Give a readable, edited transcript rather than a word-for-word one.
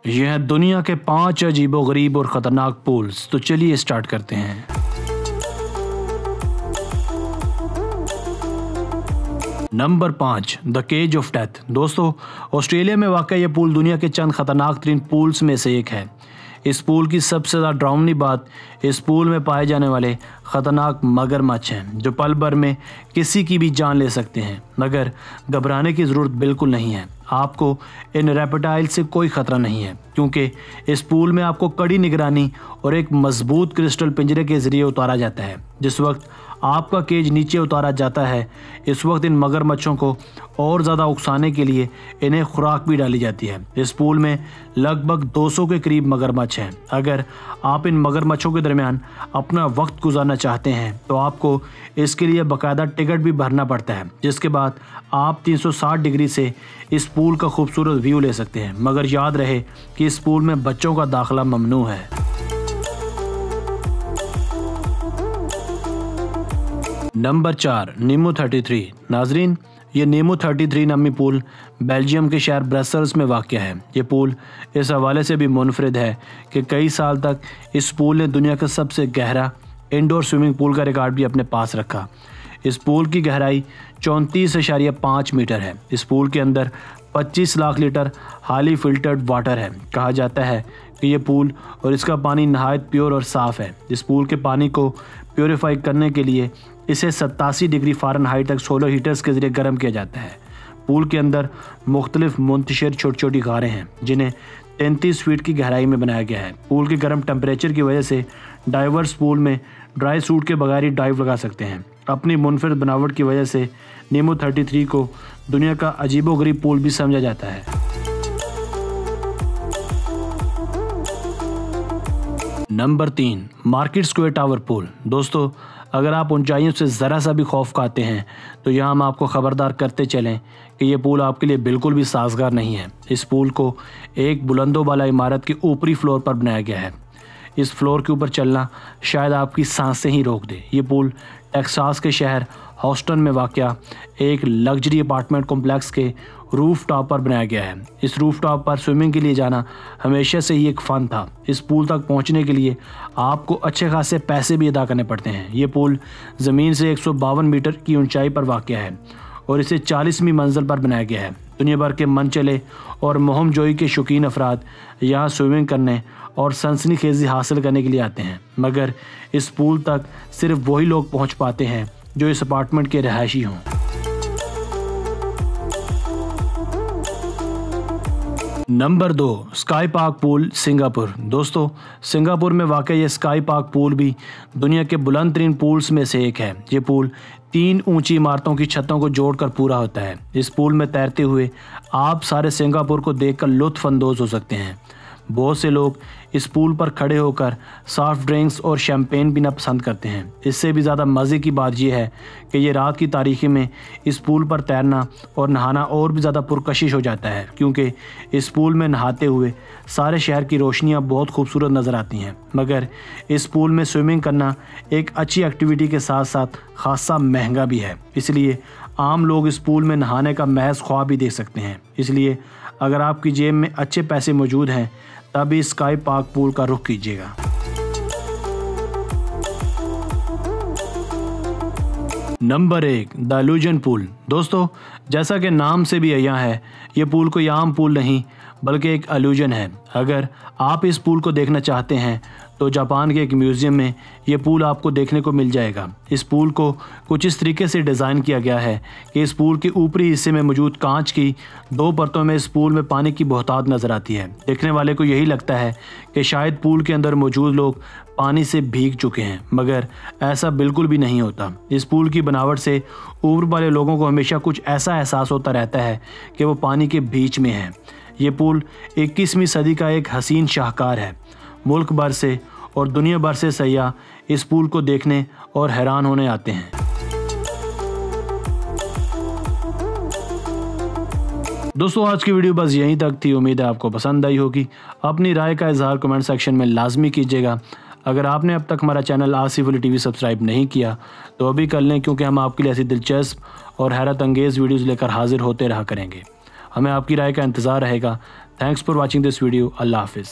ये हैं दुनिया के 5 अजीबोगरीब और ख़तरनाक पूल्स। तो चलिए स्टार्ट करते हैं। Number 5, the cage of death. दोस्तों, ऑस्ट्रेलिया में वाक़ ये पूल दुनिया के चंद ख़तरनाक तरीन पूल्स में से एक है। इस पूल की सबसे ज़्यादा डरावनी बात इस पूल में पाए जाने वाले ख़तरनाक मगरमच्छ हैं, जो पल भर में किसी की भी जान ले सकते हैं। मगर घबराने की ज़रूरत बिल्कुल नहीं है। आपको इन रेप्टाइल से कोई ख़तरा नहीं है, क्योंकि इस पूल में आपको कड़ी निगरानी और एक मजबूत क्रिस्टल पिंजरे के ज़रिए उतारा जाता है। जिस वक्त आपका केज नीचे उतारा जाता है, इस वक्त इन मगरमच्छों को और ज़्यादा उकसाने के लिए इन्हें खुराक भी डाली जाती है। इस पूल में लगभग 200 के करीब मगरमच्छ हैं। अगर आप इन मगरमच्छों के दरमियान अपना वक्त गुजारना चाहते हैं तो आपको इसके लिए बाकायदा टिकट भी भरना पड़ता है, जिसके बाद आप 360 डिग्री से इस पूल का खूबसूरत व्यू ले सकते हैं। मगर याद रहे कि इस पूल में बच्चों का दाखिला ममनू है। नंबर 4, नीमो 33। नाजरीन, ये नीमो 33 नामी पूल बेल्जियम के शहर ब्रसेल्स में वाक़ है। ये पूल इस हवाले से भी मुनफरिद है कि कई साल तक इस पूल ने दुनिया का सबसे गहरा इंडोर स्विमिंग पूल का रिकॉर्ड भी अपने पास रखा। इस पूल की गहराई 34.5 मीटर है। इस पूल के अंदर 25 lakh litre highly filtered water है। कहा जाता है कि ये पूल और इसका पानी नहायत प्योर और साफ़ है। इस पूल के पानी को प्योरीफाई करने के लिए इसे 87 डिग्री फ़ारेनहाइट तक सोलर हीटर्स के ज़रिए गर्म किया जाता है। पूल के अंदर मुख्तलिफ मुंतशिर छोटी छोटी गारें हैं, जिन्हें 33 फीट की गहराई में बनाया गया है। पूल के गर्म टेम्परेचर की वजह से डाइवर्स पूल में ड्राई सूट के बगैर ही डाइव लगा सकते हैं। अपनी मुनफरिद बनावट की वजह से नीमो 33 को दुनिया का अजीबोगरीब पूल भी समझा जाता है। Number 3, market square tower pool. दोस्तों, अगर आप ऊंचाइयों से ज़रा सा भी खौफ खाते हैं तो यहाँ हम आपको ख़बरदार करते चलें कि ये पूल आपके लिए बिल्कुल भी साजगार नहीं है। इस पूल को एक बुलंदों वाला इमारत के ऊपरी फ्लोर पर बनाया गया है। इस फ्लोर के ऊपर चलना शायद आपकी सांसें ही रोक दे। ये पूल टेक्सास के शहर ह्यूस्टन में वाक़या एक लग्जरी अपार्टमेंट कॉम्प्लेक्स के रूफ टॉप पर बनाया गया है। इस रूफ टॉप पर स्विमिंग के लिए जाना हमेशा से ही एक फ़न था। इस पूल तक पहुंचने के लिए आपको अच्छे खासे पैसे भी अदा करने पड़ते हैं। ये पूल ज़मीन से 152 मीटर की ऊंचाई पर वाक़या है और इसे 40वीं मंजिल पर बनाया गया है। दुनिया भर के मनचले और मोहमजोई के शौकीन अफराद यहाँ स्विमिंग करने और सनसनीखेज़ी हासिल करने के लिए आते हैं। मगर इस पूल तक सिर्फ वही लोग पहुँच पाते हैं जो इस अपार्टमेंट के रहायशी हों। Number 2, sky park pool Singapore. दोस्तों, सिंगापुर में वाक़ ये स्काई पार्क पूल भी दुनिया के बुलंद तरीन पूल्स में से एक है। ये पूल 3 ऊंची इमारतों की छतों को जोड़कर पूरा होता है। इस पूल में तैरते हुए आप सारे सिंगापुर को देखकर लुत्फ़ अंदोज़ हो सकते हैं। बहुत से लोग इस पूल पर खड़े होकर सॉफ्ट ड्रिंक्स और शैम्पेन पीना पसंद करते हैं। इससे भी ज़्यादा मज़े की बात यह है कि ये रात की तारीकी में इस पूल पर तैरना और नहाना और भी ज़्यादा पुरकशिश हो जाता है, क्योंकि इस पूल में नहाते हुए सारे शहर की रोशनियाँ बहुत खूबसूरत नज़र आती हैं। मगर इस पूल में स्विमिंग करना एक अच्छी एक्टिविटी के साथ साथ ख़ासा महंगा भी है, इसलिए आम लोग इस पूल में नहाने का महज ख्वाब भी देख सकते हैं। इसलिए अगर आपकी जेब में अच्छे पैसे मौजूद हैं तभी स्काई पार्क पूल का रुख कीजिएगा। Number 1, the illusion pool. दोस्तों, जैसा कि नाम से भी अय्या है, ये पूल कोई आम पूल नहीं बल्कि एक इल्यूजन है। अगर आप इस पूल को देखना चाहते हैं तो जापान के एक म्यूज़ियम में ये पूल आपको देखने को मिल जाएगा। इस पूल को कुछ इस तरीके से डिज़ाइन किया गया है कि इस पूल के ऊपरी हिस्से में मौजूद कांच की 2 परतों में इस पूल में पानी की बहुतायत नज़र आती है। देखने वाले को यही लगता है कि शायद पूल के अंदर मौजूद लोग पानी से भीग चुके हैं, मगर ऐसा बिल्कुल भी नहीं होता। इस पूल की बनावट से ऊपर वाले लोगों को हमेशा कुछ ऐसा एहसास होता रहता है कि वो पानी के बीच में हैं। ये पूल 21वीं सदी का एक हसीन शाहकार है। मुल्क भर से और दुनिया भर से सयाह इस पूल को देखने और हैरान होने आते हैं। दोस्तों, आज की वीडियो बस यहीं तक थी। उम्मीद है आपको पसंद आई होगी। अपनी राय का इजहार कमेंट सेक्शन में लाजमी कीजिएगा। अगर आपने अब तक हमारा channel Asif Ali TV subscribe नहीं किया तो अभी कर लें, क्योंकि हम आपके लिए ऐसी दिलचस्प और हैरत अंगेज़ वीडियोज़ लेकर हाजिर होते रहा करेंगे। हमें आपकी राय का इंतज़ार रहेगा। Thanks for watching this video. अल्लाह हाफिज़।